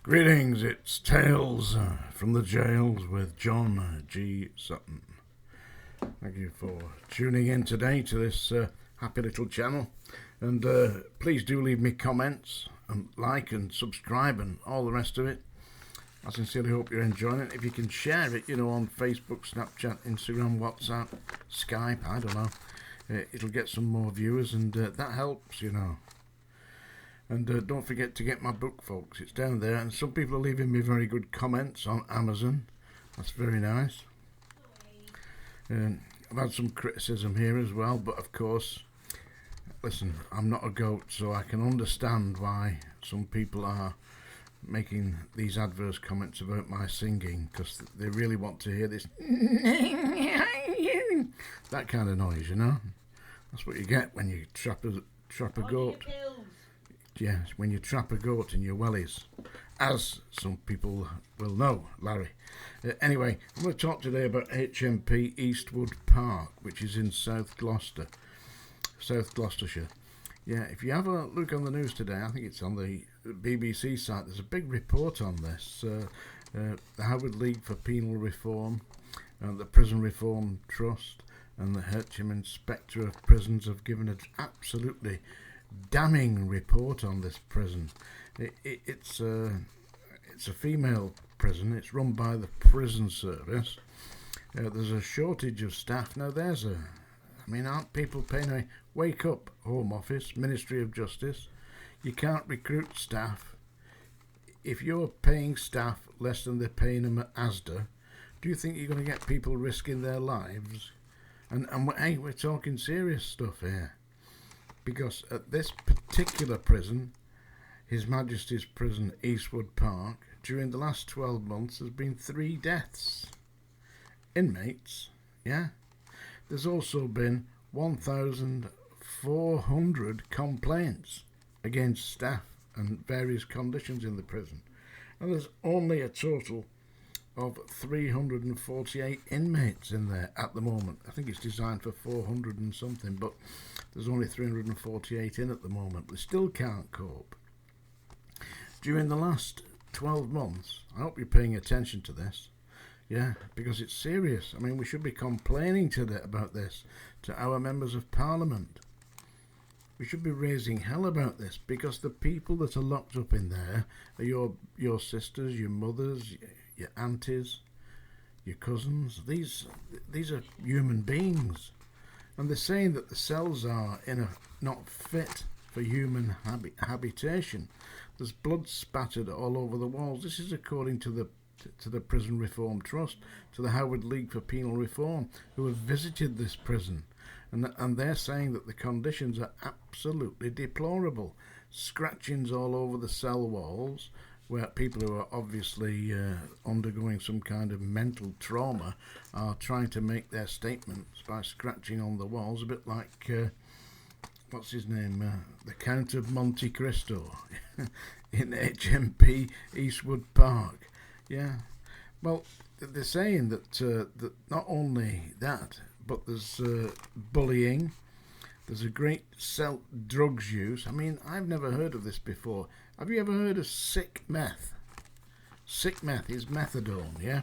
Greetings, it's Tales from the Jails with John G. Sutton. Thank you for tuning in today to this happy little channel. And please do leave me comments and like and subscribe and all the rest of it. I sincerely hope you're enjoying it. If you can share it, on Facebook, Snapchat, Instagram, WhatsApp, Skype, I don't know. It'll get some more viewers and that helps, And don't forget to get my book, folks. It's down there. And some people are leaving me very good comments on Amazon. That's very nice. I've had some criticism here as well. But, of course, listen, I'm not a goat, so I can understand why some people are making these adverse comments about my singing, because they really want to hear this that kind of noise, That's what you get when you trap a goat. Yes, when you trap a goat in your wellies, as some people will know, Larry. Anyway, I'm going to talk today about HMP Eastwood Park, which is in South Gloucestershire. Yeah, if you have a look on the news today, I think it's on the BBC site, there's a big report on this. The Howard League for Penal Reform, the Prison Reform Trust, and the HMP Inspector of Prisons have given an absolutely damning report on this prison. It's a female prison. It's run by the prison service. There's a shortage of staff. Now aren't people paying wake up, Home Office, Ministry of Justice? You can't recruit staff. If you're paying staff less than they're paying them at ASDA, do you think you're going to get people risking their lives? And hey, we're talking serious stuff here. Because at this particular prison, His Majesty's Prison, Eastwood Park, during the last 12 months, there's been 3 deaths. Inmates, yeah? There's also been 1,400 complaints against staff and various conditions in the prison. And there's only a total of 348 inmates in there at the moment. I think it's designed for 400 and something, but there's only 348 in at the moment. They still can't cope. During the last 12 months, I hope you're paying attention to this, yeah, because it's serious. We should be complaining about this to our members of Parliament. We should be raising hell about this, because the people that are locked up in there are your sisters, your mothers, your aunties, your cousins. These are human beings, and they're saying that the cells are not fit for human habitation. There's blood spattered all over the walls. This is according to the Prison Reform Trust, to the Howard League for Penal Reform, who have visited this prison, and they're saying that the conditions are absolutely deplorable. Scratchings all over the cell walls, where people who are obviously undergoing some kind of mental trauma are trying to make their statements by scratching on the walls, a bit like, what's his name, the Count of Monte Cristo in HMP Eastwood Park. Yeah, well, they're saying that not only that, but there's bullying. There's a great drugs use. I've never heard of this before. Have you ever heard of sick meth? Sick meth is methadone, yeah?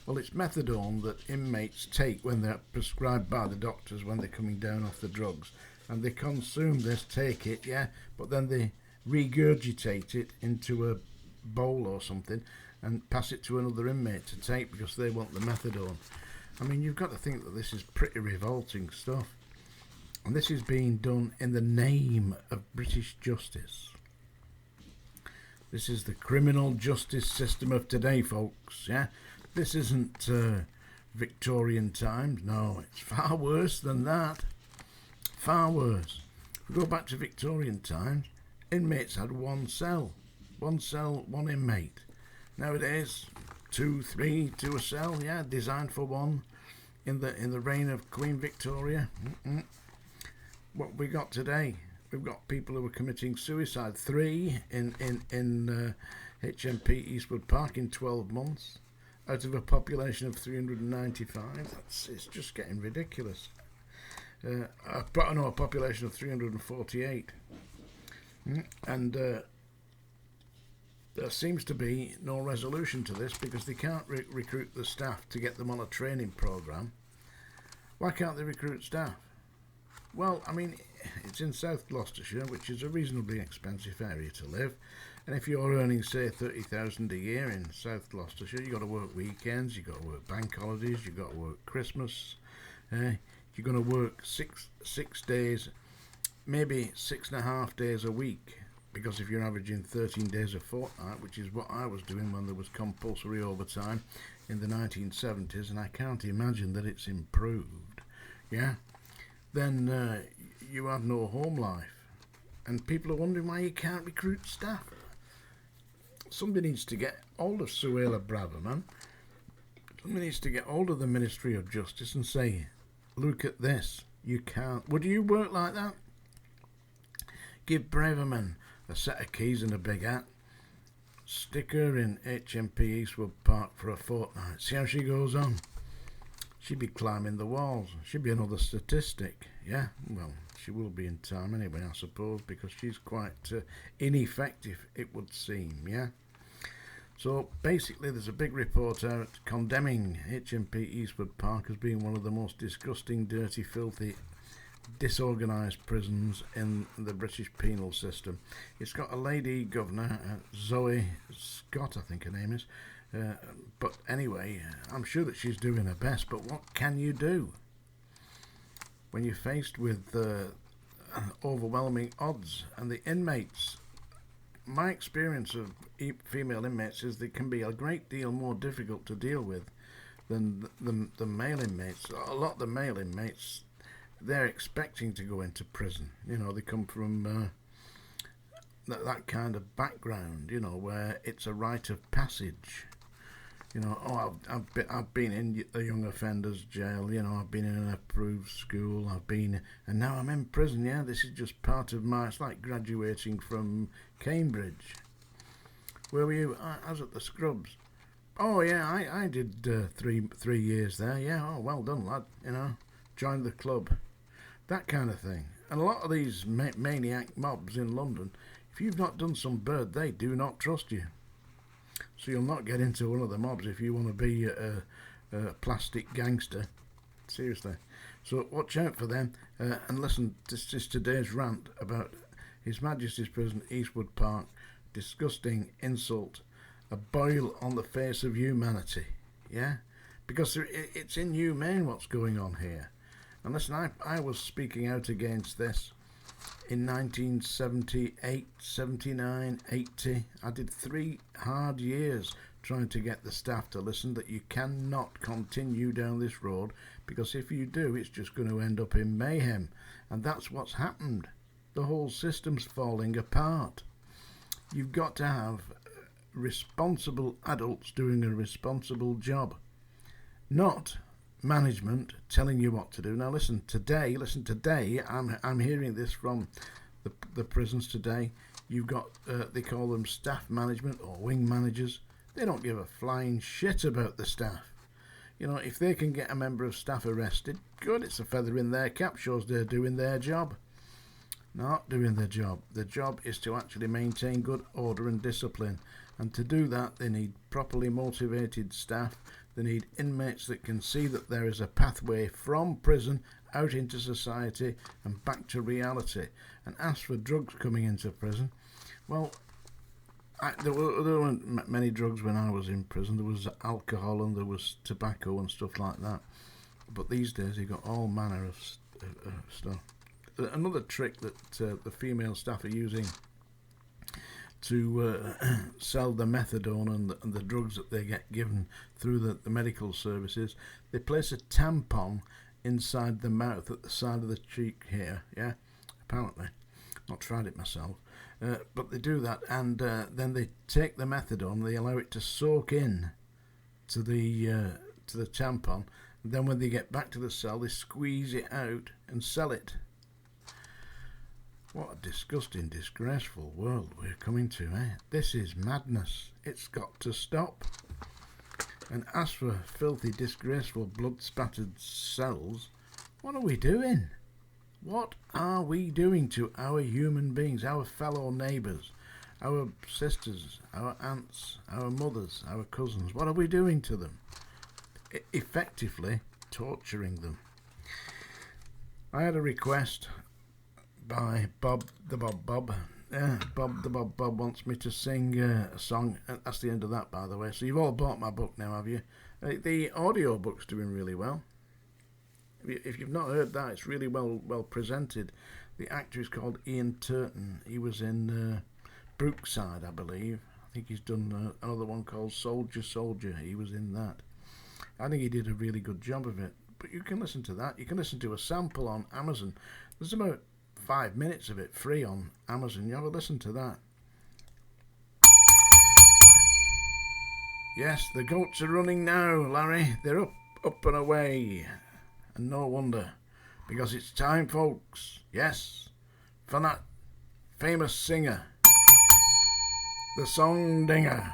Well, it's methadone that inmates take when they're prescribed by the doctors when they're coming down off the drugs. And they consume this, take it, yeah? But then they regurgitate it into a bowl or something and pass it to another inmate to take because they want the methadone. You've got to think that this is pretty revolting stuff. And this is being done in the name of British justice. This is the criminal justice system of today, folks, yeah? This isn't Victorian times. No, it's far worse than that. Far worse. If we go back to Victorian times, inmates had one cell, one inmate. Nowadays, 2, 3 to a cell, yeah, designed for one in the reign of Queen Victoria. What we got today, we've got people who are committing suicide. 3 in HMP Eastwood Park in 12 months, out of a population of 395. It's just getting ridiculous. A population of 348. And There seems to be no resolution to this because they can't recruit the staff to get them on a training programme. Why can't they recruit staff? Well, I mean, it's in South Gloucestershire, which is a reasonably expensive area to live. And if you're earning, say, 30,000 a year in South Gloucestershire, you've got to work weekends, you've got to work bank holidays, you've got to work Christmas. You're going to work six days, maybe 6.5 days a week. Because if you're averaging 13 days a fortnight, which is what I was doing when there was compulsory overtime in the 1970s, and I can't imagine that it's improved, then you have no home life. And people are wondering why you can't recruit staff. Somebody needs to get hold of Suella Braverman. Somebody needs to get hold of the Ministry of Justice and say, look at this, you can't. Would you work like that? Give Braverman a set of keys and a big hat. Stick her in HMP Eastwood Park for a fortnight. See how she goes on. She'd be climbing the walls. She'd be another statistic. Yeah, well, she will be in time anyway, I suppose, because she's quite ineffective, it would seem, yeah? So basically there's a big report out condemning HMP Eastwood Park as being one of the most disgusting, dirty, filthy, disorganised prisons in the British penal system. It's got a lady governor, Zoe Scott, I think her name is. But anyway, I'm sure that she's doing her best, but what can you do when you're faced with overwhelming odds? And the inmates, my experience of female inmates is they can be a great deal more difficult to deal with than the male inmates. A lot of the male inmates, they're expecting to go into prison. You know, they come from that kind of background, you know, where it's a rite of passage. You know, I've been in a young offenders jail, you know, I've been in an approved school, and now I'm in prison, yeah, this is just part of it's like graduating from Cambridge. Where were you? I was at the Scrubs. Oh yeah, I did 3 years there, yeah, oh well done lad, you know, joined the club. That kind of thing. And a lot of these maniac mobs in London, if you've not done some bird, they do not trust you. So you'll not get into one of the mobs if you want to be a plastic gangster. Seriously. So watch out for them. And listen, this is today's rant about His Majesty's Prison, Eastwood Park. Disgusting insult. A boil on the face of humanity. Yeah? Because it's inhumane what's going on here. And listen, I was speaking out against this in 1978, 79, 80. I did 3 hard years trying to get the staff to listen that you cannot continue down this road, because if you do, it's just going to end up in mayhem. And that's what's happened. The whole system's falling apart. You've got to have responsible adults doing a responsible job, not management telling you what to do. Now listen, today I'm hearing this from the prisons today. You've got they call them staff management or wing managers. They don't give a flying shit about the staff. You know, if they can get a member of staff arrested, good, it's a feather in their cap, shows they're doing their job. Not doing their job. The job is to actually maintain good order and discipline, and to do that they need properly motivated staff. They need inmates that can see that there is a pathway from prison out into society and back to reality. And as for drugs coming into prison, well, there weren't many drugs when I was in prison. There was alcohol and there was tobacco and stuff like that. But these days you've got all manner of stuff. Another trick that the female staff are using to sell the methadone and the drugs that they get given through the medical services, they place a tampon inside the mouth at the side of the cheek here, yeah, apparently. Not tried it myself, but they do that, and then they take the methadone, they allow it to soak in to the tampon, and then when they get back to the cell, they squeeze it out and sell it. What a disgusting, disgraceful world we're coming to, eh? This is madness. It's got to stop. And as for filthy, disgraceful, blood-spattered cells, what are we doing? What are we doing to our human beings, our fellow neighbours, our sisters, our aunts, our mothers, our cousins. What are we doing to them? Effectively torturing them. I had a request by Bob the Bob Bob. Bob the Bob Bob wants me to sing a song. That's the end of that, by the way. So you've all bought my book now, have you? The audio book's doing really well. If you've not heard that, it's really well presented. The actor is called Ian Turton. He was in Brookside, I believe. I think he's done another one called Soldier Soldier. He was in that. I think he did a really good job of it. But you can listen to that. You can listen to a sample on Amazon. There's about 5 minutes of it free on Amazon. You have a listen to that. Yes, the goats are running now, Larry. They're up and away. And no wonder. Because it's time, folks. Yes, for that famous singer. The song dinger.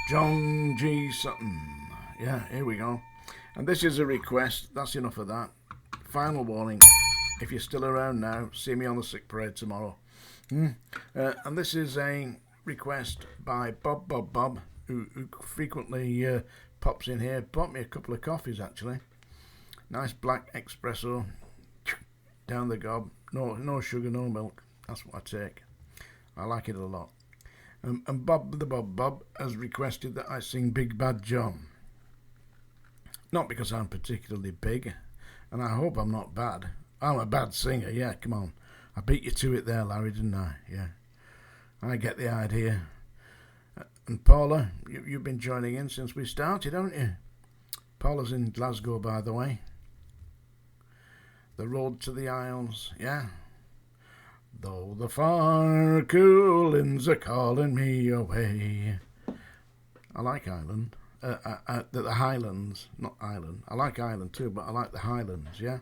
John G. Sutton. Yeah, here we go. And this is a request. That's enough of that. Final warning. If you're still around now, see me on the sick parade tomorrow. And this is a request by Bob, who frequently pops in here. Bought me a couple of coffees, actually. Nice black espresso. Down the gob. No sugar, no milk. That's what I take. I like it a lot. And Bob has requested that I sing Big Bad John. Not because I'm particularly big, and I hope I'm not bad. I'm a bad singer, yeah, come on. I beat you to it there, Larry, didn't I? Yeah. I get the idea. And Paula, you've been joining in since we started, haven't you? Paula's in Glasgow, by the way. The road to the Isles, yeah. Though the far cool winds are calling me away. I like Ireland. The Highlands, not Ireland. I like Ireland too, but I like the Highlands, yeah.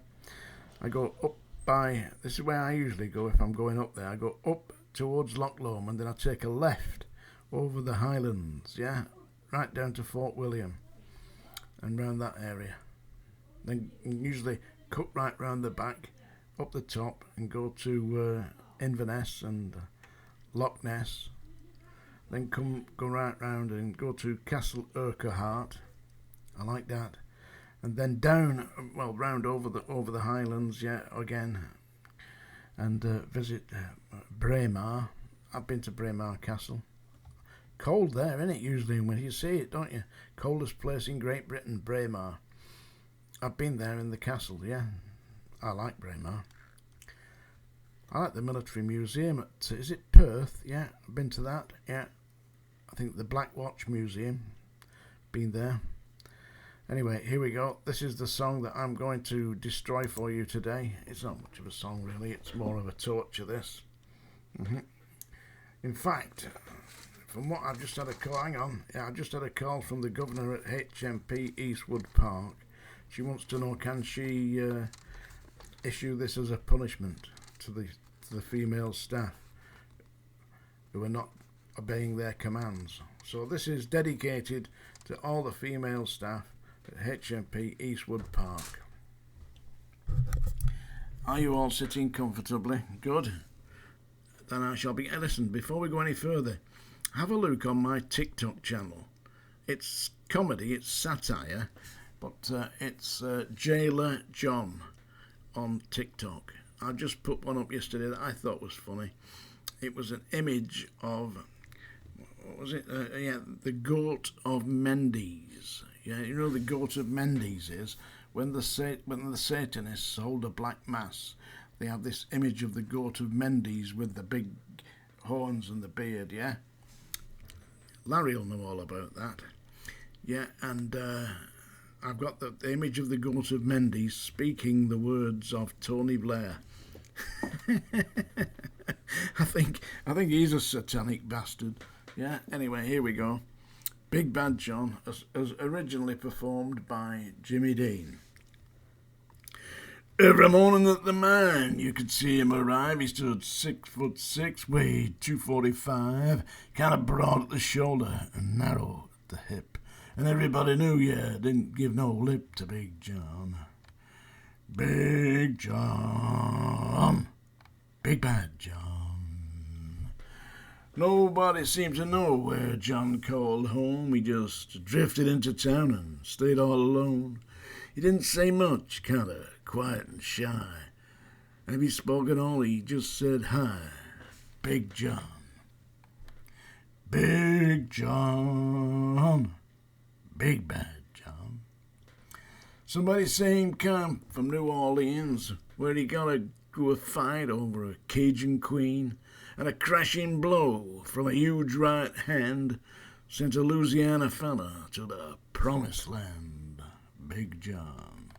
I go up by, this is where I usually go if I'm going up there. I go up towards Loch Lomond and then I take a left over the Highlands, yeah, right down to Fort William and round that area. Then usually cut right round the back, up the top and go to Inverness and Loch Ness. Then go right round and go to Castle Urquhart. I like that. And then down, well, round over the Highlands, yeah, again. And visit Braemar. I've been to Braemar Castle. Cold there, isn't it, usually when you see it, don't you? Coldest place in Great Britain, Braemar. I've been there in the castle, yeah. I like Braemar. I like the military museum at, is it Perth? Yeah, I've been to that, yeah. I think the Black Watch Museum, been there. Anyway, here we go. This is the song that I'm going to destroy for you today. It's not much of a song, really. It's more of a torture, this. In fact, from what I've just had a call, hang on. Yeah, I just had a call from the governor at HMP Eastwood Park. She wants to know, can she issue this as a punishment to the female staff who are not obeying their commands. So this is dedicated to all the female staff at HMP Eastwood Park. Are you all sitting comfortably? Good. Then I shall be... Listen, before we go any further, have a look on my TikTok channel. It's comedy, it's satire, but it's Jailer John on TikTok. I just put one up yesterday that I thought was funny. It was an image of... what was it? The goat of Mendes. Yeah, you know the goat of Mendes is when the Satanists hold a black mass. They have this image of the goat of Mendes with the big horns and the beard. Yeah, Larry will know all about that. Yeah, and I've got the image of the goat of Mendes speaking the words of Tony Blair. I think he's a satanic bastard. Yeah, anyway, here we go. Big Bad John, as originally performed by Jimmy Dean. Every morning at the mine, you could see him arrive. He stood 6'6", weighed 245, kind of broad at the shoulder and narrow at the hip. And everybody knew, yeah, didn't give no lip to Big John. Big John, Big Bad John. Nobody seemed to know where John called home. He just drifted into town and stayed all alone. He didn't say much, kinda quiet and shy. And if he spoke at all, he just said hi. Big John. Big John. Big bad John. Somebody say him come from New Orleans, where he got into a fight over a Cajun queen, and a crashing blow from a huge right hand sent a Louisiana fella to the promised land. Big John.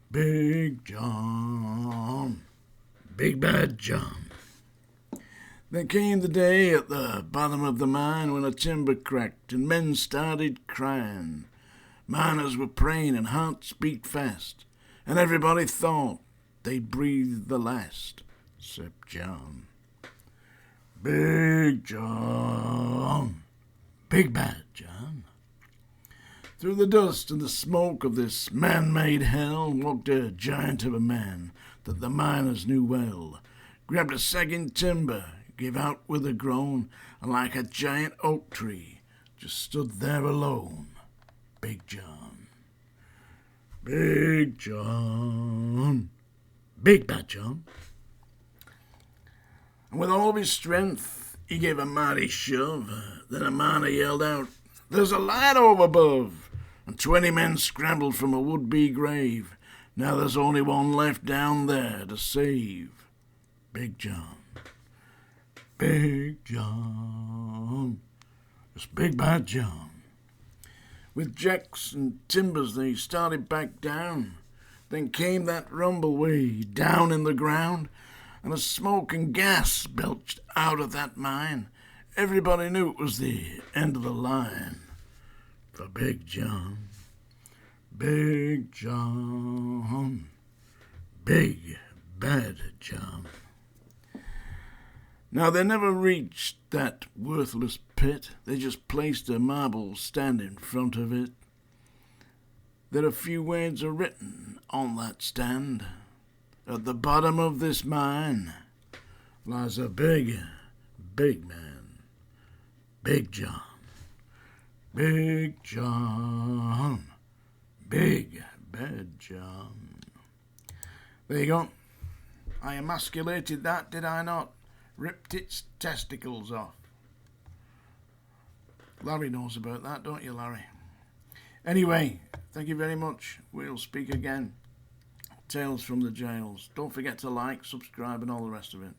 Big John. Big bad John. Then came the day at the bottom of the mine when a timber cracked and men started crying. Miners were praying and hearts beat fast, and everybody thought they breathed the last, except John. Big John. Big bad John. Through the dust and the smoke of this man-made hell walked a giant of a man that the miners knew well, grabbed a sagging timber, gave out with a groan, and like a giant oak tree, just stood there alone. Big John. Big John. Big bad John. And with all of his strength, he gave a mighty shove. Then a miner yelled out, "There's a light over above!" And 20 men scrambled from a would-be grave. Now there's only one left down there to save. Big John. Big John. It's Big Bad John. With jacks and timbers they started back down. Then came that rumble way down in the ground, and a smoke and gas belched out of that mine. Everybody knew it was the end of the line for Big John. Big John. Big Bad John. Now, they never reached that worthless pit. They just placed a marble stand in front of it. There a few words are written on that stand. At the bottom of this mine lies a big, big man. Big John. Big John. Big Bad John. There you go. I emasculated that, did I not? Ripped its testicles off. Larry knows about that, don't you, Larry? Anyway, thank you very much. We'll speak again. Tales from the Jails. Don't forget to like, subscribe, and all the rest of it.